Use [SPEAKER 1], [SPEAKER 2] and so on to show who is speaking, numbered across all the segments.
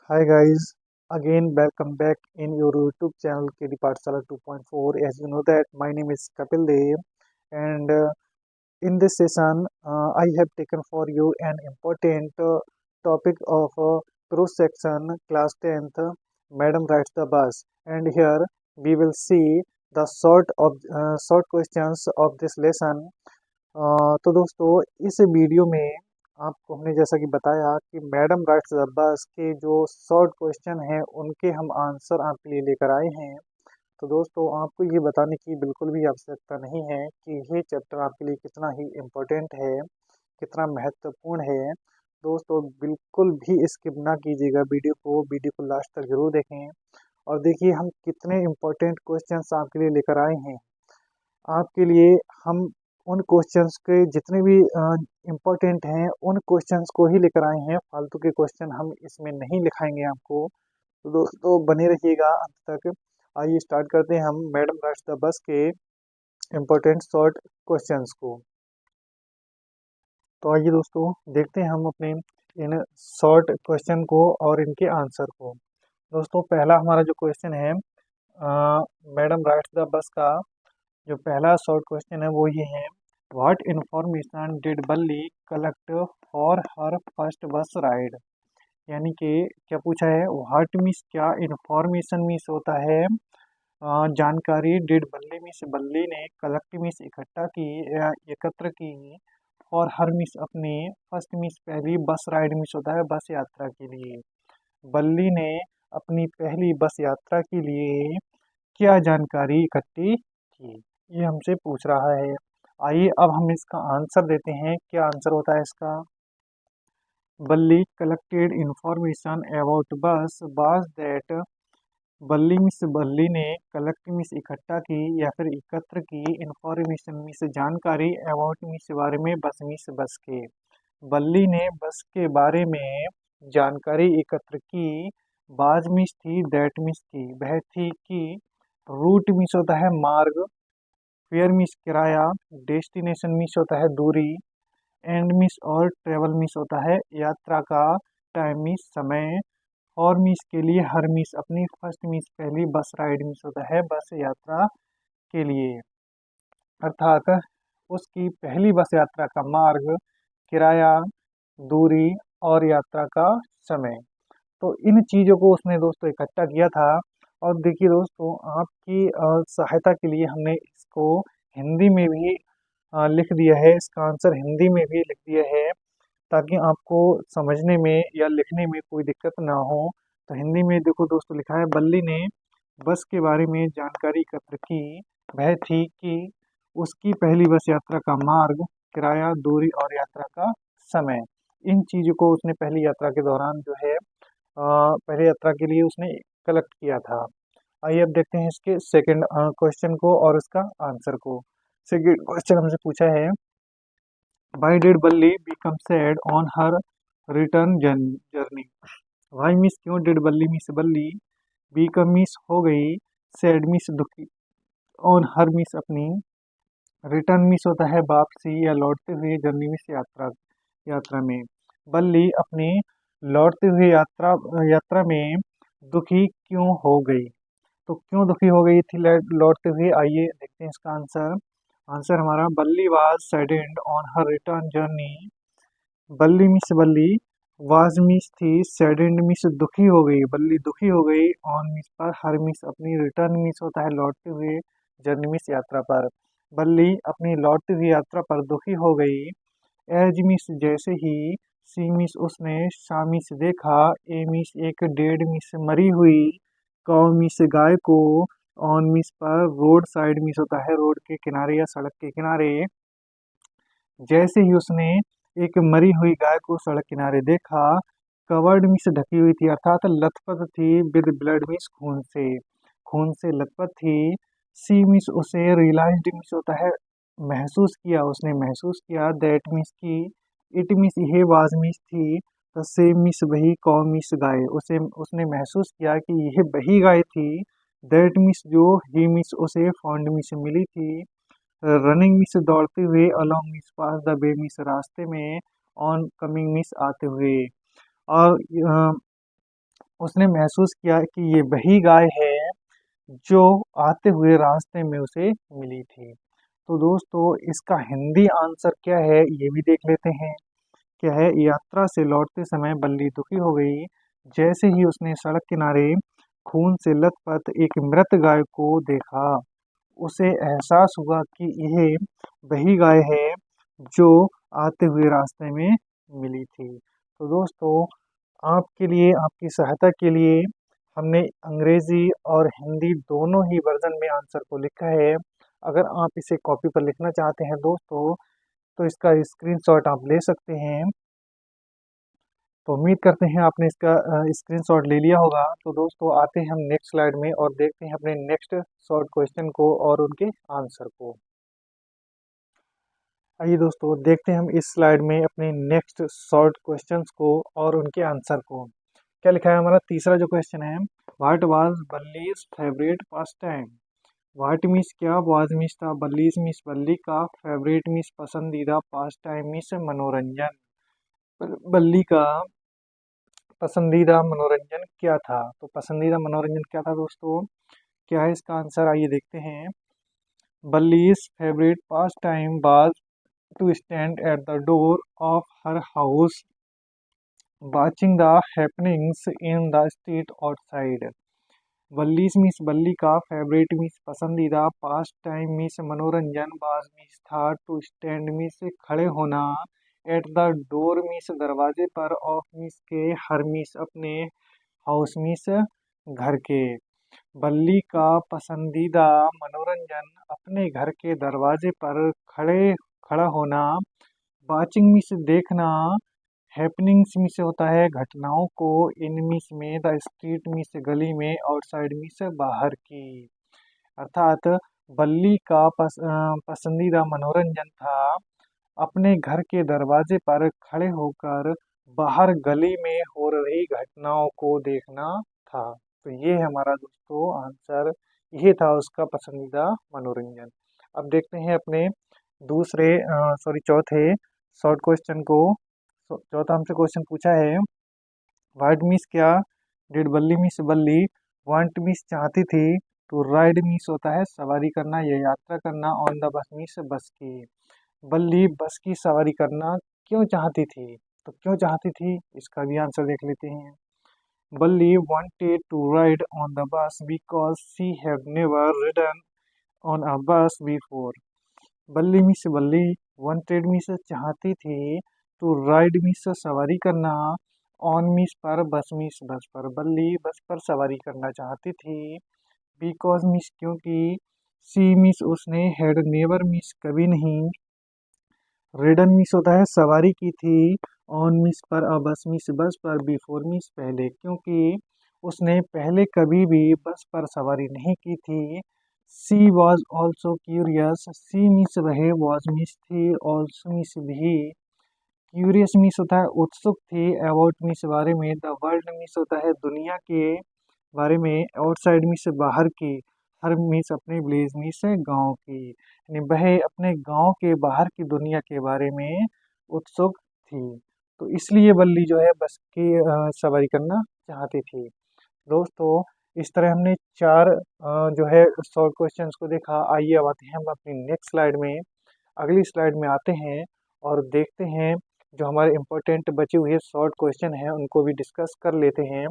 [SPEAKER 1] Hi guys, again welcome back in your YouTube channel KD Pathshala 2.4. As you know that my name is Kapil Dev, and in this session I have taken for you an important topic of cross section class 10th. Madam rides the bus, and here we will see the short questions of this lesson. तो दोस्तों इस video में आपको हमने जैसा कि बताया कि मैडम राइट्स द बस के जो शॉर्ट क्वेश्चन हैं उनके हम आंसर आपके लिए लेकर आए हैं। तो दोस्तों आपको ये बताने की बिल्कुल भी आवश्यकता नहीं है कि ये चैप्टर आपके लिए कितना ही इम्पोर्टेंट है, कितना महत्वपूर्ण है। दोस्तों बिल्कुल भी स्किप ना कीजिएगा वीडियो को लास्ट तक जरूर देखें और देखिए हम कितने इम्पोर्टेंट क्वेश्चंस आपके लिए लेकर आए हैं। आपके लिए हम उन क्वेश्चंस के जितने भी इम्पोर्टेंट हैं उन क्वेश्चंस को ही लेकर आए हैं। फालतू के क्वेश्चन हम इसमें नहीं लिखाएंगे आपको। तो दोस्तों बने रहिएगा अंत तक। आइए स्टार्ट करते हैं हम मैडम राइड्स द बस के इम्पोर्टेंट शॉर्ट क्वेश्चंस को। तो आइए दोस्तों देखते हैं हम अपने इन शॉर्ट क्वेश्चन को और इनके आंसर को। दोस्तों पहला हमारा जो क्वेश्चन है मैडम राइड्स द बस का जो पहला शॉर्ट क्वेश्चन है वो ये है, व्हाट इंफॉर्मेशन डिड बल्ली कलेक्ट फॉर हर फर्स्ट बस राइड। यानी कि क्या पूछा है, व्हाट मीन्स क्या, इंफॉर्मेशन मीन्स होता है जानकारी, डिड बल्ली मीन्स बल्ली ने, कलेक्ट मीन्स इकट्ठा की या एकत्र की, और हर मीन्स अपनी, फर्स्ट मीन्स पहली, बस राइड मीन्स होता है बस यात्रा के लिए। बल्ली ने अपनी पहली बस यात्रा के लिए क्या जानकारी इकट्ठी की, ये हमसे पूछ रहा है। आइए अब हम इसका आंसर देते हैं। क्या आंसर होता है इसका, बल्ली कलेक्टेड इंफॉर्मेशन अबाउट बस वाज दैट। बल्ली मिस बल्ली ने, कलेक्ट मिस इकट्ठा की या फिर एकत्र की, इंफॉर्मेशन मिस जानकारी, अबाउट मिस बारे में, बस मिस बस के। बल्ली ने बस के बारे में जानकारी एकत्र की। बाज मिस थी, दैट मिस की, वह थी की। रूट मिस होता है मार्ग, फेयर मिस किराया, डेस्टिनेशन मिस होता है दूरी, एंड मिस और ट्रेवल मिस होता है यात्रा का, टाइम मिस समय, और मिस के लिए, हर मिस अपनी, फर्स्ट मिस पहली, बस राइड मिस होता है बस यात्रा के लिए। अर्थात उसकी पहली बस यात्रा का मार्ग, किराया, दूरी और यात्रा का समय। तो इन चीज़ों को उसने दोस्तों इकट्ठा किया था। और देखिए दोस्तों आपकी सहायता के लिए हमने इसको हिंदी में भी लिख दिया है, इसका आंसर हिंदी में भी लिख दिया है ताकि आपको समझने में या लिखने में कोई दिक्कत ना हो। तो हिंदी में देखो दोस्तों लिखा है, बल्ली ने बस के बारे में जानकारी एकत्र की। वह थी कि उसकी पहली बस यात्रा का मार्ग, किराया, दूरी और यात्रा का समय। इन चीज़ों को उसने पहली यात्रा के दौरान जो है पहले यात्रा के लिए उसने कलेक्ट किया था। आइए अब देखते हैं इसके सेकंड क्वेश्चन को और इसका आंसर को। सेकंड क्वेश्चन हमसे पूछा है, why did Balli become sad on her return journey. Why मिस क्यों, डिड बल्ली मिस बल्ली, बिकम मिस हो गई, सैड मिस दुखी, ऑन हर मिस अपनी, रिटर्न मिस होता है वापसी या लौटते हुए, जर्नी मिस यात्रा यात्रा में। बल्ली अपनी लौटते हुए यात्रा यात्रा में दुखी क्यों हो गई। तो क्यों दुखी हो गई थी लौटते हुए, आइए देखते हैं इसका आंसर। आंसर हमारा, बल्ली was saddened on her return journey. बल्ली मिस बल्ली, वाज मिस थी, सैडेंड मिस दुखी हो गई, बल्ली दुखी हो गई, ऑन मिस पर, हर मिस अपनी, रिटर्न मिस होता है लौटते हुए, जर्नी मिस यात्रा पर। बल्ली अपनी लौटती हुई यात्रा पर दुखी हो गई। एज मिस जैसे ही, सी मिस उसने, सा मिस देखा, ए मिस एक डेड मिस मरी हुई, कौ मिस गाय को, ऑन मिस पर, रोड साइड मिस होता है रोड के किनारे या सड़क के किनारे। जैसे ही उसने एक मरी हुई गाय को सड़क किनारे देखा, कवर्ड मिस ढकी हुई थी, अर्थात लथपथ थी, विद ब्लड मिस खून से लथपथ थी। सी मिस उसे, रियलाइज्ड मिस होता है महसूस किया, उसने महसूस किया, दैट मिस की, इट मिस यह, वाज मिस थी, तो सेम मिस वही, कौ मिस गाय, उसे उसने महसूस किया कि यह वही गाय थी। दैट मिस जो, ही मिस उसे, फाउंड मिस मिली थी, रनिंग मिस दौड़ते हुए, along miss pass the way miss रास्ते में, ऑन कमिंग मिस आते हुए। और उसने महसूस किया कि ये वही गाय है जो आते हुए रास्ते में उसे मिली थी। तो दोस्तों इसका हिंदी आंसर क्या है ये भी देख लेते हैं। क्या है, यात्रा से लौटते समय बल्ली दुखी हो गई। जैसे ही उसने सड़क किनारे खून से लथपथ एक मृत गाय को देखा, उसे एहसास हुआ कि यह वही गाय है जो आते हुए रास्ते में मिली थी। तो दोस्तों आपके लिए, आपकी सहायता के लिए हमने अंग्रेजी और हिंदी दोनों ही वर्जन में आंसर को लिखा है। अगर आप इसे कॉपी पर लिखना चाहते हैं दोस्तों तो इसका स्क्रीनशॉट आप ले सकते हैं। तो उम्मीद करते हैं आपने इसका स्क्रीनशॉट ले लिया होगा। तो दोस्तों आते हैं हम नेक्स्ट स्लाइड में और देखते हैं अपने नेक्स्ट शॉर्ट क्वेश्चन को और उनके आंसर को। आइए दोस्तों देखते हैं हम इस स्लाइड में अपने नेक्स्ट शॉर्ट क्वेश्चंस को और उनके आंसर को। क्या लिखा है, हमारा तीसरा जो क्वेश्चन है, what was Valli's favourite pastime. What means क्या, वाज मीन्स था, बल्लीज मीन्स बल्ली का, फेवरेट मीन्स पसंदीदा, पास टाइम मीन्स मनोरंजन। बल्ली का पसंदीदा मनोरंजन क्या था। तो पसंदीदा मनोरंजन क्या था दोस्तों, क्या है इसका आंसर, आइए देखते हैं। Valli's favourite pastime was to stand at the door of her house watching the happenings in the street outside। बल्लीस मीस बल्ली का, फेवरेट मीस पसंदीदा, पास टाइम मीस मनोरंजन, बाज मीस था, टू स्टैंड मीस खड़े होना, एट द डोर मीस दरवाजे पर, ऑफ मीस के, हर मीस अपने, हाउस मीस घर के। बल्ली का पसंदीदा मनोरंजन अपने घर के दरवाजे पर खड़ा होना, वाचिंग में से देखना, हैपनिंग्स में से होता है घटनाओं को, इन में से में, द स्ट्रीट में से गली में, आउटसाइड में से बाहर की। अर्थात बल्ली का पसंदीदा मनोरंजन था अपने घर के दरवाजे पर खड़े होकर बाहर गली में हो रही घटनाओं को देखना था। तो ये है हमारा दोस्तों आंसर, ये था उसका पसंदीदा मनोरंजन। अब देखते हैं अपने दूसरे चौथे शॉर्ट क्वेश्चन को। चौथा हमसे क्वेश्चन पूछा है, वाट मीन्स क्या, डिड बल्ली मीन्स बल्ली, वांट मीन्स चाहती थी, टू राइड मीन्स होता है सवारी करना या यात्रा करना, ऑन द बस मीन्स बस की। बल्ली बस की सवारी करना क्यों चाहती थी। तो क्यों चाहती थी इसका भी आंसर देख लेते हैं। बल्ली wanted to ride on the bus because she had never ridden on a bus before। बल्ली मिस बल्ली, wanted मिस चाहती थी, to ride मिस सवारी करना, on मिस पर, बस मिस बस पर। बल्ली बस पर सवारी करना चाहती थी, because मिस क्योंकि, she मिस उसने, had never मिस कभी नहीं, रिडन मिस होता है सवारी की थी, ऑन मिस पर, बस मिस बस पर, बिफोर मिस पहले, क्योंकि उसने पहले कभी भी बस पर सवारी नहीं की थी। She was also curious, she miss रहे, वॉज मिस थी, ऑल्सो मिस भी, क्यूरियस मिस होता है उत्सुक थी, अबाउट मिस बारे में, द वर्ल्ड मिस होता है दुनिया के बारे में, आउटसाइड मिस बाहर की, हर मिस अपने विलेज मिस गांव की, यानी वह अपने गांव के बाहर की दुनिया के बारे में उत्सुक थी। तो इसलिए बल्ली जो है बस की सवारी करना चाहती थी। दोस्तों इस तरह हमने चार जो है शॉर्ट क्वेश्चंस को देखा। आइए अब आते हैं हम अपनी नेक्स्ट स्लाइड में, अगली स्लाइड में आते हैं और देखते हैं जो हमारे इम्पोर्टेंट बचे हुए शॉर्ट क्वेश्चन हैं उनको भी डिस्कस कर लेते हैं।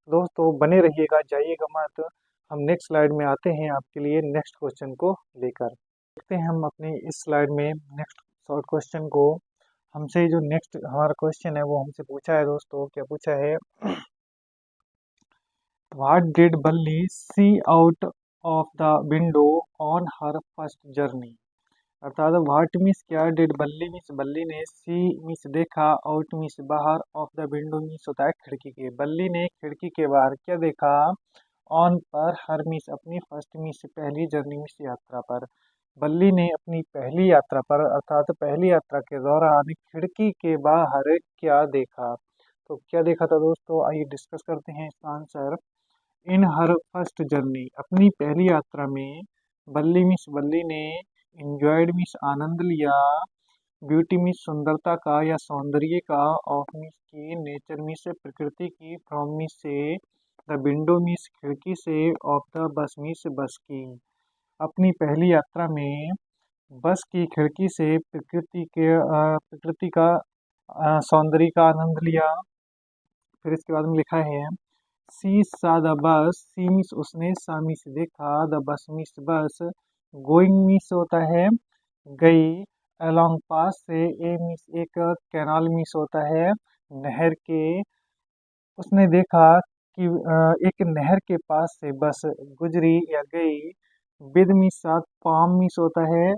[SPEAKER 1] दोस्तों बने रहिएगा, जाइएगा मत। हम नेक्स्ट स्लाइड में आते हैं आपके लिए नेक्स्ट क्वेश्चन को लेकर। देखते हैं हम अपने इस स्लाइड में नेक्स्ट शॉर्ट क्वेश्चन को। हमसे जो नेक्स्ट हमारा क्वेश्चन है वो हमसे पूछा है दोस्तों, क्या पूछा है, what did Valli see out of the window on her first journey. अर्थात व्हाट मीन्स क्या, डिड बल्ली मीन्स बल्ली ने, सी मीन्स देखा, आउट मीन्स बाहर, ऑफ द विंडो मीन्स होता है खिड़की के। बल्ली ने खिड़की के बाहर क्या देखा, ऑन पर, हर मीन्स अपनी, फर्स्ट मीन्स पहली, जर्नी मीन्स यात्रा पर। बल्ली ने अपनी पहली यात्रा पर अर्थात पहली यात्रा के दौरान खिड़की के बाहर क्या देखा। तो क्या देखा था दोस्तों, आइए डिस्कस करते हैं इसका आंसर। इन हर फर्स्ट जर्नी, अपनी पहली यात्रा में, बल्ली मिस बल्ली ने, इंजॉयड मिस आनंद लिया, ब्यूटी मिस सुंदरता का या सौंदर्य का, ऑफ मिस की, नेचर मिस प्रकृति की, फ्रॉम मिस से, द विंडो मीन्स खिड़की से, ऑफ द बस मीन्स बस की। अपनी पहली यात्रा में बस की खिड़की से प्रकृति का सौंदर्य का आनंद लिया। फिर इसके बाद में लिखा है सी सा द बस, सी मीन्स उसने, सा मीन्स देखा, द बस मीन्स बस, गोइंग मीन्स होता है गई, अलोंग पास से, ए मीन्स एक, कैनाल मीन्स होता है नहर के। उसने देखा कि एक नहर के पास से बस गुजरी या गई। विद मीन्स साथ, पाम मीन्स होता है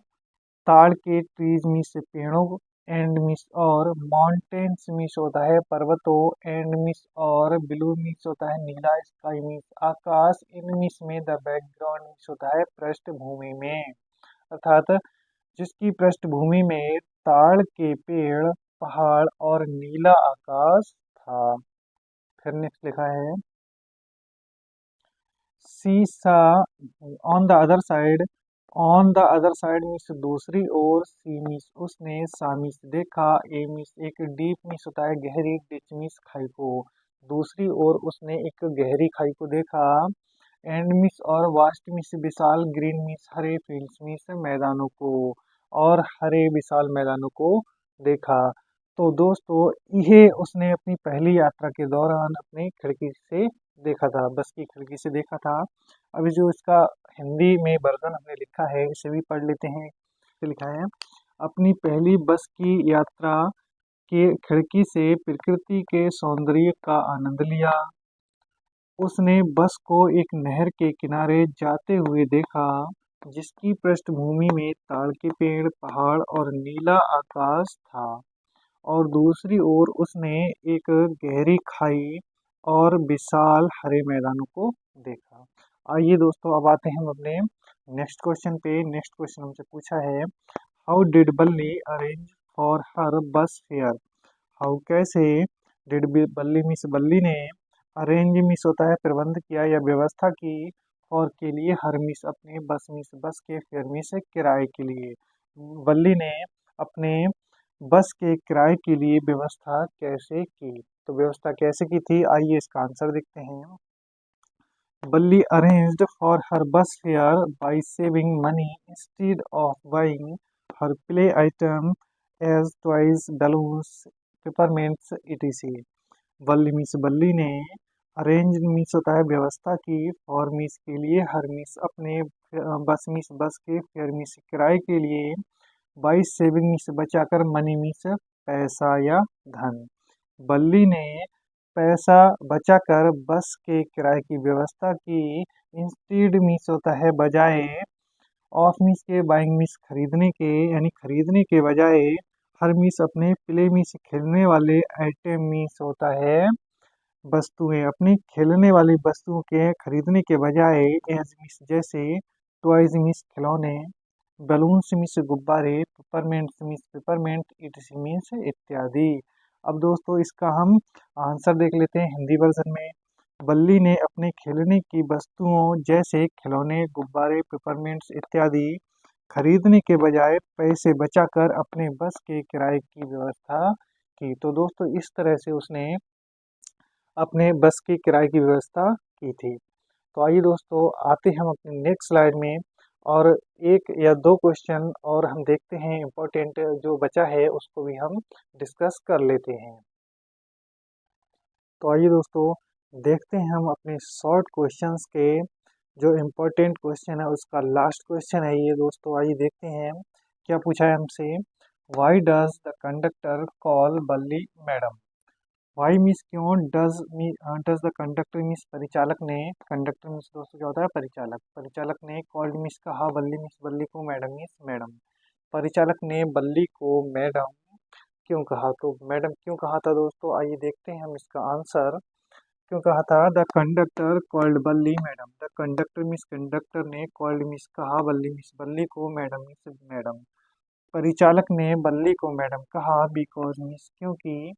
[SPEAKER 1] ताड़ के, ट्रीज मीन्स पेड़ों, एंड मीन्स और, माउंटेन्स मीन्स होता है पर्वतों, एंड मीन्स और, ब्लू मीन्स होता है नीला, स्काई मीन्स आकाश, इन मीन्स में, द बैकग्राउंड मीन्स होता है पृष्ठभूमि में। अर्थात जिसकी पृष्ठभूमि में ताड़ के पेड़, पहाड़ और नीला आकाश था। फिर नेक्स्ट लिखा है सी सा on the other side, on the other side means दूसरी ओर, सी मीन्स उसने, सा मीन्स देखा, ए मीन्स एक, डीप मीन्स होता है गहरी, डिच मीन्स खाई को। दूसरी ओर उसने एक गहरी खाई को देखा। एंड मीन्स और, वास्ट मीन्स विशाल, ग्रीन मीन्स हरे, फील्ड्स मीन्स मैदानों को, और हरे विशाल मैदानों को देखा। तो दोस्तों ये उसने अपनी पहली यात्रा के दौरान अपनी खिड़की से देखा था, बस की खिड़की से देखा था। अभी जो इसका हिंदी में वर्जन हमने लिखा है इसे भी पढ़ लेते हैं। इसे लिखा है अपनी पहली बस की यात्रा के खिड़की से प्रकृति के सौंदर्य का आनंद लिया। उसने बस को एक नहर के किनारे जाते हुए देखा जिसकी पृष्ठभूमि में ताड़ के पेड़, पहाड़ और नीला आकाश था। और दूसरी ओर उसने एक गहरी खाई और विशाल हरे मैदानों को देखा। आइए दोस्तों अब आते हैं हम अपने नेक्स्ट क्वेश्चन पे। नेक्स्ट क्वेश्चन हमसे पूछा है हाउ डिड बल्ली अरेंज फॉर हर बस फेयर। हाउ कैसे, डिड बल्ली मीस बल्ली ने, अरेंज मीस होता है प्रबंध किया या व्यवस्था की, और के लिए, हर मीस अपने, बस मीस बस के, फेयर मीस किराए के लिए। बल्ली ने अपने बस के किराए के लिए व्यवस्था कैसे की। तो व्यवस्था कैसे की थी आइए इसका आंसर देखते हैं। बल्ली arranged for her bus fare by saving money instead of buying her play item as toys, balloons, peppermints, etc. बल्ली मीस बल्ली ने, अरेंज मीस होता है व्यवस्था की, और मीस के लिए, हर मीस अपने, बस मीस बस के, फेयर मीस किराए के लिए, बाई सेविंग मीस बचाकर, मनी मीस पैसा या धन। बल्ली ने पैसा बचाकर बस के किराए की व्यवस्था की। इंस्टीड मीन्स होता है बजाय, ऑफ मीन्स के, बाइंग मीन्स खरीदने के, यानी खरीदने के बजाय, हर मीन्स अपने, प्ले मीन्स खेलने वाले, आइटम मीन्स होता है वस्तुएं, अपनी खेलने वाली वस्तुओं के खरीदने के बजाय, एज मीन्स जैसे, टॉयज मीन्स खिलौने, बलून्स मीन्स गुब्बारे, पेपरमेंट्स मीन्स पेपरमेंट, इट्स मीन्स इत्यादि। अब दोस्तों इसका हम आंसर देख लेते हैं हिंदी वर्जन में। बल्ली ने अपने खेलने की वस्तुओं जैसे खिलौने, गुब्बारे, पेपरमेंट्स इत्यादि खरीदने के बजाय पैसे बचाकर अपने बस के किराए की व्यवस्था की। तो दोस्तों इस तरह से उसने अपने बस के किराए की व्यवस्था की थी। तो आइए दोस्तों आते हैं हम अपने नेक्स्ट स्लाइड में, और एक या दो क्वेश्चन और हम देखते हैं, इम्पोर्टेंट जो बचा है उसको भी हम डिस्कस कर लेते हैं। तो आइए दोस्तों देखते हैं हम अपने शॉर्ट क्वेश्चंस के जो इम्पोर्टेंट क्वेश्चन है उसका लास्ट क्वेश्चन है ये दोस्तों। आइए देखते हैं क्या पूछा है हमसे। Why does the conductor call बल्ली मैडम। वाई मीन्स क्यों, डज द कंडक्टर मीन्स परिचालक ने, कंडक्टर मीन्स दोस्तों क्या होता है परिचालक, परिचालक ने, कॉल्ड मीन्स कहा, बल्ली मीन्स बल्ली को, मैडम मीन्स मैडम। परिचालक ने बल्ली को मैडम क्यों कहा। तो मैडम क्यों कहा था दोस्तों आइए देखते हैं हम इसका आंसर। क्यों कहा था, द कंडक्टर कॉल्ड बल्ली madam, the conductor means conductor ने, कॉल्ड मीन्स कहा, बल्ली मीन्स बल्ली को, मैडम मीन्स मैडम। परिचालक ने बल्ली को मैडम कहा बिकॉज मीन्स क्योंकि,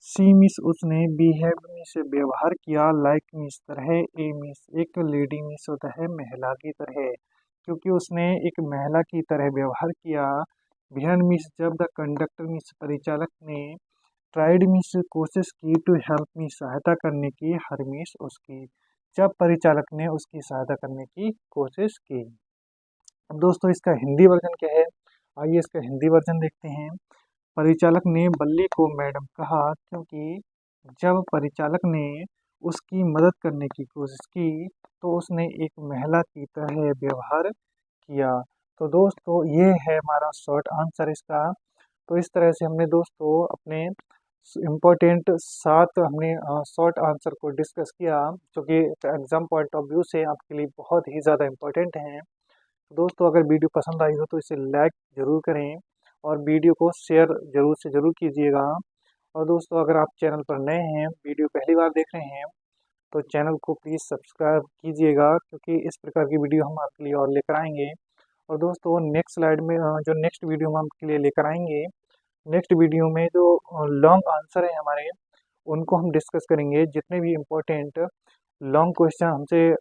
[SPEAKER 1] सी मिस उसने, बिहेव मिस व्यवहार किया, लाइक मिस तरह, ए मिस एक, लेडी मिस होता है महिला की तरह, क्योंकि उसने एक महिला की तरह व्यवहार किया। बिहान मिस जब, द कंडक्टर मिस परिचालक ने, ट्राइड मीन्स कोशिश की, टू हेल्प मी सहायता करने की, हरमीस उसकी, जब परिचालक ने उसकी सहायता करने की कोशिश की। अब दोस्तों इसका हिंदी वर्जन क्या है, आइए इसका हिंदी वर्जन देखते हैं। परिचालक ने बल्ली को मैडम कहा क्योंकि जब परिचालक ने उसकी मदद करने की कोशिश की तो उसने एक महिला की तरह व्यवहार किया। तो दोस्तों ये है हमारा शॉर्ट आंसर इसका। तो इस तरह से हमने दोस्तों अपने इम्पोर्टेंट 7 हमने शॉर्ट आंसर को डिस्कस किया, जो कि एग्जाम पॉइंट ऑफ व्यू से आपके लिए बहुत ही ज़्यादा इम्पोर्टेंट हैं। दोस्तों अगर वीडियो पसंद आई हो तो इसे लाइक ज़रूर करें और वीडियो को शेयर ज़रूर से ज़रूर कीजिएगा। और दोस्तों अगर आप चैनल पर नए हैं, वीडियो पहली बार देख रहे हैं, तो चैनल को प्लीज़ सब्सक्राइब कीजिएगा, क्योंकि इस प्रकार की वीडियो हम आपके लिए और लेकर आएंगे। और दोस्तों नेक्स्ट स्लाइड में जो नेक्स्ट वीडियो हम आपके लिए लेकर आएंगे, नेक्स्ट वीडियो में जो लॉन्ग आंसर है हमारे, उनको हम डिस्कस करेंगे। जितने भी इम्पोर्टेंट लॉन्ग क्वेश्चन हमसे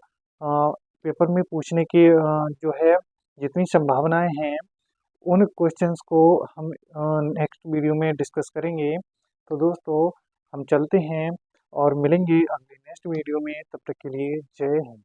[SPEAKER 1] पेपर में पूछने की जो है जितनी संभावनाएं हैं, उन क्वेश्चंस को हम नेक्स्ट वीडियो में डिस्कस करेंगे। तो दोस्तों हम चलते हैं और मिलेंगे अगले नेक्स्ट वीडियो में, तब तक के लिए जय हिंद।